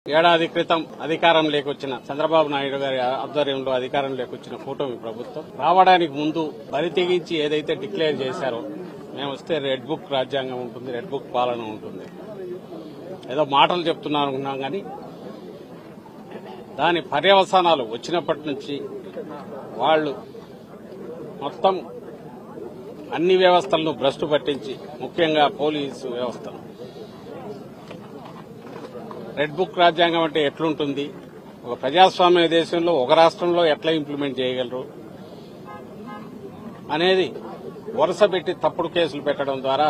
ఏడాది క్రితం అధికారంలోకి వచ్చిన చంద్రబాబు నాయుడు గారి ఆధ్వర్యంలో అధికారంలోకి వచ్చిన కూటమి ప్రభుత్వం రావడానికి ముందు బరి తెగించి ఏదైతే డిక్లేర్ చేశారో మేము వస్తే రెడ్ బుక్ రాజ్యాంగం ఉంటుంది, రెడ్ బుక్ పాలన ఉంటుంది, ఏదో మాటలు చెప్తున్నారు అనుకున్నాం. కానీ దాని పర్యవసానాలు వచ్చినప్పటి నుంచి వాళ్ళు మొత్తం అన్ని వ్యవస్థలను భ్రష్టు పట్టించి, ముఖ్యంగా పోలీసు వ్యవస్థను, రెడ్ బుక్ రాజ్యాంగం అంటే ఎట్లుంటుంది, ఒక ప్రజాస్వామ్య దేశంలో ఒక రాష్ట్రంలో ఎట్లా ఇంప్లిమెంట్ చేయగలరు అనేది వరుస పెట్టి తప్పుడు కేసులు పెట్టడం ద్వారా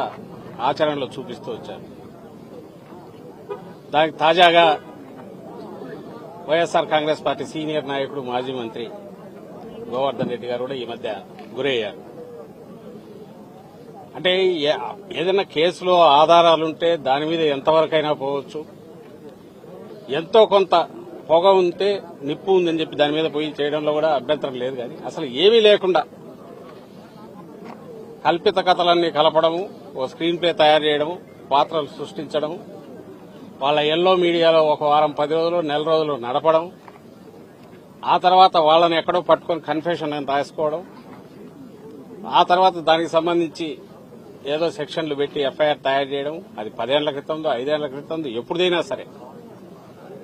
ఆచరణలో చూపిస్తూ వచ్చారు. దానికి తాజాగా వైఎస్ఆర్ కాంగ్రెస్ పార్టీ సీనియర్ నాయకుడు మాజీ మంత్రి గోవర్ధన్ రెడ్డి గారు కూడా ఈ మధ్య గురయ్యారు. అంటే ఏదైనా కేసులో ఆధారాలుంటే దాని మీద ఎంతవరకైనా పోవచ్చు, ఎంతో కొంత పొగ ఉంటే నిప్పు ఉందని చెప్పి దాని మీద పోయి చేయడంలో కూడా అభ్యంతరం లేదు. కానీ అసలు ఏమీ లేకుండా కల్పిత కథలన్నీ కలపడము, ఓ స్క్రీన్ ప్లే తయారు చేయడము, పాత్రలు సృష్టించడము, వాళ్ళ ఎల్లో మీడియాలో ఒక వారం 10 రోజులు నెల రోజులు నడపడం, ఆ తర్వాత వాళ్ళని ఎక్కడో పట్టుకొని కన్ఫెషన్ అని రాసుకోవడం, ఆ తర్వాత దానికి సంబంధించి ఏదో సెక్షన్లు పెట్టి ఎఫ్ఐఆర్ తయారు చేయడం, అది 10 ఏళ్ల క్రితందో 5 ఏళ్ల క్రితందో ఎప్పుడైనా సరే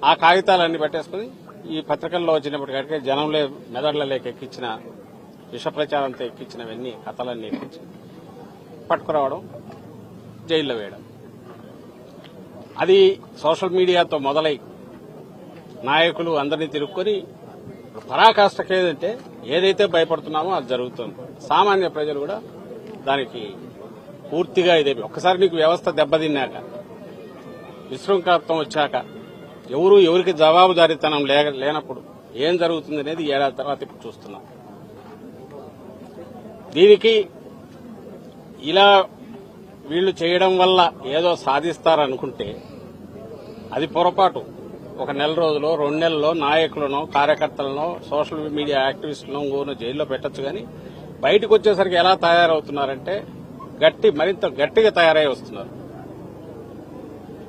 ఆ కాగితాలన్నీ పెట్టేసుకుని ఈ పత్రికల్లో వచ్చినప్పటికీ జనంలో మెదళ్లలోకి ఎక్కించిన విష ప్రచారంతో ఎక్కించినవన్నీ కథలన్నీ ఎక్కించి పట్టుకురావడం, జైల్లో వేయడం. అది సోషల్ మీడియాతో మొదలై నాయకులు అందరినీ తిరుక్కొని పరాకాష్ఠకి ఏదైతే భయపడుతున్నామో అది జరుగుతుంది. సామాన్య ప్రజలు కూడా దానికి పూర్తిగా ఇదే. ఒక్కసారి నీకు వ్యవస్థ దెబ్బతిన్నాక, విశృంఖలత్వం వచ్చాక, ఎవరికి జవాబుదారీతనం లేనప్పుడు ఏం జరుగుతుంది అనేది ఏడాది తర్వాత ఇప్పుడు చూస్తున్నాం. దీనికి ఇలా వీళ్లు చేయడం వల్ల ఏదో సాధిస్తారనుకుంటే అది పొరపాటు. ఒక నెల రోజులో 2 నెలల్లో నాయకులను, కార్యకర్తలను, సోషల్ మీడియా యాక్టివిస్టులను జైల్లో పెట్టొచ్చు. కానీ బయటకు వచ్చేసరికి ఎలా తయారవుతున్నారంటే మరింత గట్టిగా తయారై వస్తున్నారు.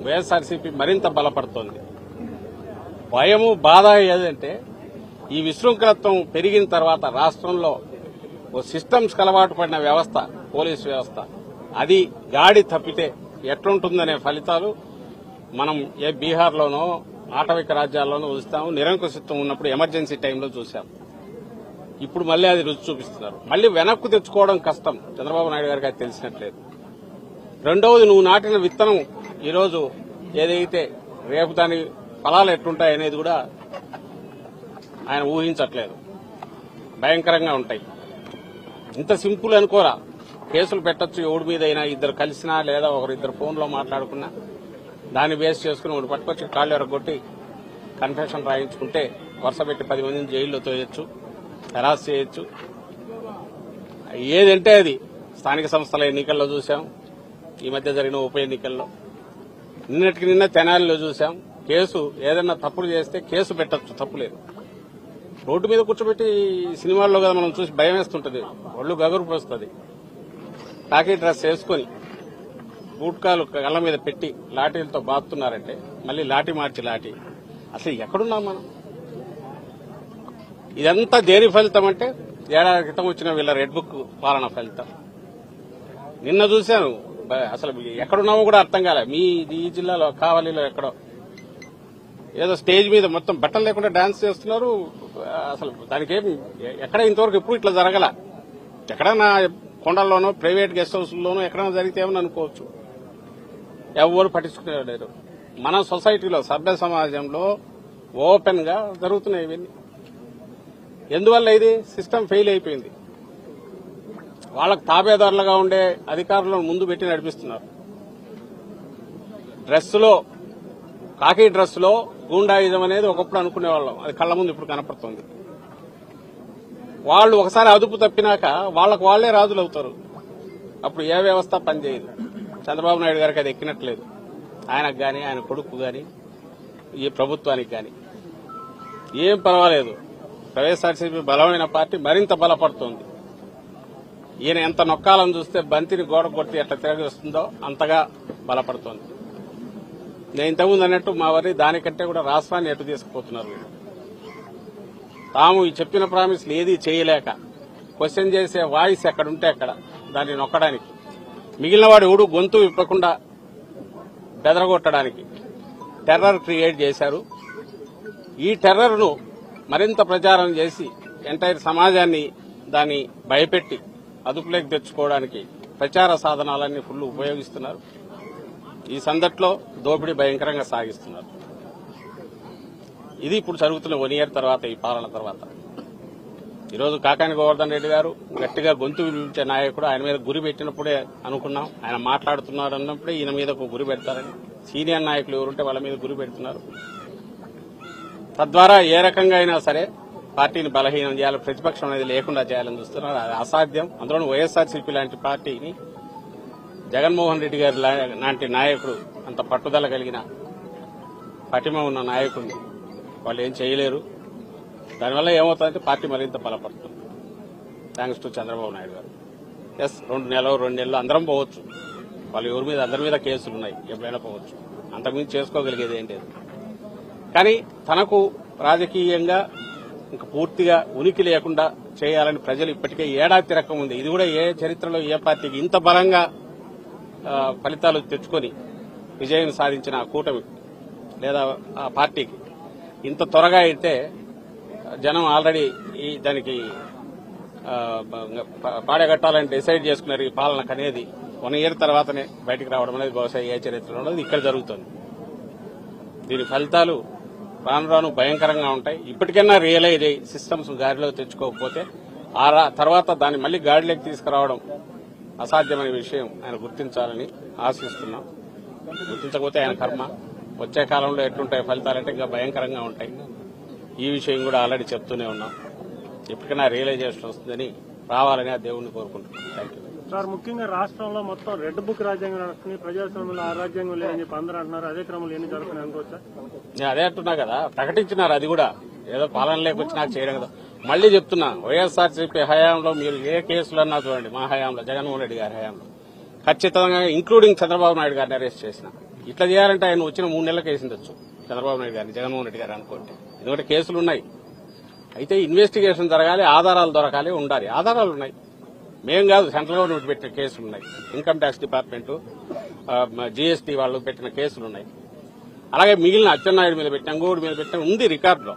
వైఎస్ఆర్సీపీ మరింత బలపడుతోంది. భయము, బాధ ఏదంటే ఈ విశృంఖలత్వం పెరిగిన తర్వాత రాష్ట్రంలో ఓ సిస్టమ్స్ అలవాటు పడిన వ్యవస్థ, పోలీసు వ్యవస్థ, అది గాడి తప్పితే ఎట్లుంటుందనే ఫలితాలు మనం ఏ బీహార్లోనో ఆటవిక రాజ్యాల్లోనూ చూస్తాము. నిరంకుశత్వం ఉన్నప్పుడు ఎమర్జెన్సీ టైంలో చూశాం. ఇప్పుడు మళ్లీ అది రుచి చూపిస్తున్నారు. మళ్లీ వెనక్కు తెచ్చుకోవడం కష్టం. చంద్రబాబు నాయుడు గారికి అది తెలిసినట్లేదు. రెండవది, నువ్వు నాటిన విత్తనం ఈరోజు ఏదైతే రేపు దాని ఫలాలు ఎట్లుంటాయనేది కూడా ఆయన ఊహించట్లేదు. భయంకరంగా ఉంటాయి. ఇంత సింపుల్ అనుకోరా. కేసులు పెట్టొచ్చు ఎవడి మీదైనా, ఇద్దరు కలిసినా లేదా ఒకరిద్దరు ఫోన్లో మాట్లాడుకున్నా దాన్ని బేస్ చేసుకుని ఒకటి పట్టుకొచ్చి కాళ్ళు ఎరగొట్టి కన్ఫెషన్ రాయించుకుంటే వరుస పెట్టి 10 మందిని జైల్లో తోయొచ్చు, హెరాస్ చేయొచ్చు. ఏదంటే అది స్థానిక సంస్థల ఎన్నికల్లో చూశాం, ఈ మధ్య జరిగిన ఉప ఎన్నికల్లో, నిన్నటికి నిన్న తెనాలిలో చూశాం. కేసు ఏదైనా తప్పులు చేస్తే కేసు పెట్టచ్చు, తప్పులేదు. రోడ్డు మీద కూర్చోబెట్టి సినిమాల్లో కదా మనం చూసి భయం వేస్తుంటది, ఒళ్ళు గగురు పోస్తుంది. కాకి డ్రెస్ వేసుకుని బూట్కాలు కళ్ళ మీద పెట్టి లాఠీలతో బాదుతున్నారంటే మళ్ళీ లాఠీ మార్చి లాఠీ. అసలు ఎక్కడున్నాం మనం? ఇదంతా దేని ఫలితం అంటే ఏడాది క్రితం వచ్చిన వీళ్ళ రెడ్ బుక్ పాలన ఫలితం. నిన్న చూశాను, అసలు ఎక్కడున్నామో కూడా అర్థం కాలే. ఈ జిల్లాలో కావలిలో ఎక్కడో ఏదో స్టేజ్ మీద మొత్తం బట్టలు లేకుండా డాన్స్ చేస్తున్నారు. అసలు దానికేం ఎక్కడ ఇంతవరకు ఎప్పుడు ఇట్లా జరగల. ఎక్కడన్నా కొండల్లోనో ప్రైవేట్ గెస్ట్ హౌస్లోనో ఎక్కడైనా జరిగితే ఏమని అనుకోవచ్చు. ఎవరు పట్టించుకునేవారు. మన సొసైటీలో, సభ్య సమాజంలో ఓపెన్ గా జరుగుతున్నాయి ఇవన్నీ. ఎందువల్ల ఇది సిస్టమ్ ఫెయిల్ అయిపోయింది. వాళ్ళకు తాబేదారులుగా ఉండే అధికారులను ముందు పెట్టి నడిపిస్తున్నారు. డ్రెస్సులో, కాకి డ్రెస్సులో గూండాయిజం అనేది ఒకప్పుడు అనుకునేవాళ్ళం, అది కళ్ల ముందు ఇప్పుడు కనపడుతుంది. వాళ్ళు ఒకసారి అదుపు తప్పినాక వాళ్లకు వాళ్లే రాజులు అవుతారు. అప్పుడు ఏ వ్యవస్థ పనిచేయదు. చంద్రబాబు నాయుడు గారికి అది ఎక్కినట్లేదు. ఆయనకు గాని, ఆయన కొడుకు గాని, ఈ ప్రభుత్వానికి గాని ఏం పర్వాలేదు. వైఎస్ఆర్సీపీ బలమైన పార్టీ మరింత బలపడుతోంది. ఈయన ఎంత నొక్కాలని చూస్తే బంతిని గోడ కొట్టి ఎట్లా తిరగొస్తుందో అంతగా బలపడుతోంది. నేను ఇంతకుముందు అన్నట్టు మా వారి దానికంటే కూడా రాష్ట్రాన్ని ఎటు తీసుకుపోతున్నారు వీళ్ళు. తాము ఈ చెప్పిన ప్రామిస్లు ఏది చేయలేక క్వశ్చన్ చేసే వాయిస్ ఎక్కడుంటే అక్కడ దాన్ని నొక్కడానికి, మిగిలిన వాడు ఎవడు గొంతు విప్పకుండా బెదరగొట్టడానికి టెర్రర్ క్రియేట్ చేశారు. ఈ టెర్రర్ను మరింత ప్రచారం చేసి ఎంటైర్ సమాజాన్ని దాన్ని భయపెట్టి అదుపులోకి తెచ్చుకోవడానికి ప్రచార సాధనాలన్నీ ఫుల్ ఉపయోగిస్తున్నారు. ఈ సందట్లో దోపిడీ భయంకరంగా సాగిస్తున్నారు. ఇది ఇప్పుడు జరుగుతున్న 1 year తర్వాత, ఈ పాలన తర్వాత. ఈరోజు కాకాని గోవర్ధన్ రెడ్డి గారు గట్టిగా గొంతు వినిపించే నాయకుడు. ఆయన మీద గురి పెట్టినప్పుడే అనుకున్నాం, ఆయన మాట్లాడుతున్నారు అన్నప్పుడే ఈయన మీద ఒక గురి పెడతారని. సీనియర్ నాయకులు ఎవరుంటే వాళ్ళ మీద గురి పెడుతున్నారు. తద్వారా ఏ రకంగా అయినా సరే పార్టీని బలహీనం చేయాలి, ప్రతిపక్షం అనేది లేకుండా చేయాలని చూస్తున్నారు. అది అసాధ్యం. అందులోనూ వైఎస్ఆర్సీపీ లాంటి పార్టీని, జగన్మోహన్ రెడ్డి గారి లాంటి నాయకుడు, అంత పట్టుదల కలిగిన పటిమ ఉన్న నాయకుడిని వాళ్ళు ఏం చేయలేరు. దానివల్ల ఏమవుతుందంటే పార్టీ మరింత బలపడుతుంది. థ్యాంక్స్ టు చంద్రబాబు నాయుడు గారు. ఎస్, 2 నెలలు అందరం పోవచ్చు. వాళ్ళు ఎవరి మీద, అందరి మీద కేసులు ఉన్నాయి, ఎప్పుడైనా పోవచ్చు. అంతకుమించి చేసుకోగలిగేది ఏం లేదు. కానీ తనకు రాజకీయంగా ఇంకా పూర్తిగా ఉనికి లేకుండా చేయాలని ప్రజలు ఇప్పటికే ఏడాది తిరగక ఉంది. ఇది కూడా ఏ చరిత్రలో ఏ పార్టీకి ఇంత బలంగా ఫలితాలు తెచ్చుకొని విజయం సాధించిన ఆ కూటమి లేదా ఆ పార్టీకి ఇంత త్వరగా అయితే జనం ఆల్రెడీ దానికి పాడగట్టాలని డిసైడ్ చేసుకున్నారు. ఈ పాలనకు అనేది 1 year తర్వాతనే బయటకు రావడం అనేది బహుశా ఏ చరిత్రలో ఉన్నది ఇక్కడ జరుగుతుంది. దీని ఫలితాలు రాను రాను భయంకరంగా ఉంటాయి. ఇప్పటికైనా రియలైజ్ అయ్యి సిస్టమ్స్ గాడిలో తెచ్చుకోకపోతే తర్వాత దాన్ని మళ్లీ గాడిలోకి తీసుకురావడం అసాధ్యమైన విషయం ఆయన గుర్తించాలని ఆశిస్తున్నాం. గుర్తించకపోతే ఆయన కర్మ. వచ్చే కాలంలో ఎట్లుంటాయి ఫలితాలంటే ఇంకా భయంకరంగా ఉంటాయి. ఈ విషయం కూడా ఆల్రెడీ చెప్తూనే ఉన్నాం. ఎప్పటికైనా రియలైజేషన్ వస్తుందని, రావాలని ఆ దేవుణ్ణి కోరుకుంటున్నాం. Thank you sir. ముఖ్యంగా రాష్ట్రంలో మొత్తం రెడ్ బుక్ రాజ్యాంగం నడుస్తుంది, ప్రజాస్వామ్యంలో ఆ రాజ్యాంగం లేదని చెప్పి అందరూ అంటున్నారు. అదే క్రమంలో ఎన్ని జరుగుతున్నాయి అనుకోవచ్చా? నేను అదే అంటున్నా కదా, ప్రకటించినారు. అది కూడా ఏదో పాలన లేకొచ్చి నాకు చేయడం కదా. మళ్లీ చెప్తున్నా, వైఎస్ఆర్సీపీ హయాంలో మీరు ఏ కేసులు అన్నా చూడండి, మా హయాంలో, జగన్మోహన్ రెడ్డి గారి హయాంలో ఖచ్చితంగా, ఇంక్లూడింగ్ చంద్రబాబు నాయుడు గారిని అరెస్ట్ చేసిన. ఇట్లా చేయాలంటే ఆయన వచ్చిన 3 నెలలకు వేసిండొచ్చు చంద్రబాబు నాయుడు గారిని, జగన్మోహన్ రెడ్డి గారు అనుకోండి. ఎందుకంటే కేసులు ఉన్నాయి. అయితే ఇన్వెస్టిగేషన్ జరగాలి, ఆధారాలు దొరకాలి, ఉండాలి. ఆధారాలు ఉన్నాయి. మేం కాదు, సెంట్రల్ గవర్నమెంట్ పెట్టిన కేసులు ఉన్నాయి. ఇన్కమ్ ట్యాక్స్ డిపార్ట్మెంట్, జీఎస్టీ వాళ్ళు పెట్టిన కేసులున్నాయి. అలాగే మిగిలిన అచ్చెన్నాయుడు మీద పెట్టిన, అంగోడు మీద పెట్టిన ఉంది రికార్డులో.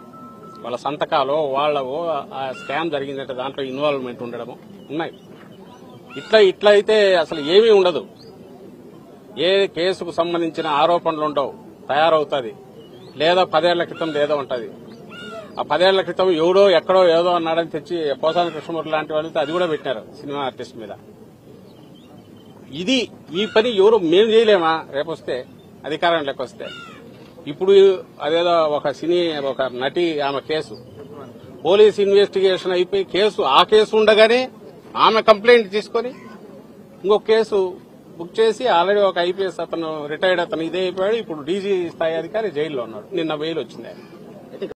వాళ్ళ సంతకాలు, వాళ్ళవో ఆ స్కామ్ జరిగిందంటే దాంట్లో ఇన్వాల్వ్మెంట్ ఉండడము ఉన్నాయి. ఇట్లా అయితే అసలు ఏమీ ఉండదు. ఏ కేసుకు సంబంధించిన ఆరోపణలు ఉండవు, తయారవుతుంది. లేదా 10 ఏళ్ల క్రితం ఏదో ఉంటుంది. ఆ 10 ఏళ్ల క్రితం ఎవడో ఎక్కడో ఏదో అన్నాడని తెచ్చి పోసాని కృష్ణమూర్తి లాంటి వాళ్ళతో అది కూడా పెట్టారు సినిమా ఆర్టిస్ట్ మీద. ఈ పని ఎవరు మేము చేయలేమా? రేపొస్తే అధికారంలోకి వస్తే. ఇప్పుడు అదేదో ఒక నటి ఆమె కేసు, పోలీస్ ఇన్వెస్టిగేషన్ అయిపోయి ఆ కేసు ఉండగానే ఆమె కంప్లైంట్ తీసుకొని ఇంకొక కేసు బుక్ చేసి ఆల్రెడీ ఒక ఐపీఎస్ అతను, రిటైర్డ్ అతను ఇదే అయిపోయాడు. ఇప్పుడు డీజీ స్థాయి అధికారి జైల్లో ఉన్నాడు. నిన్న బెయిల్ వచ్చింది.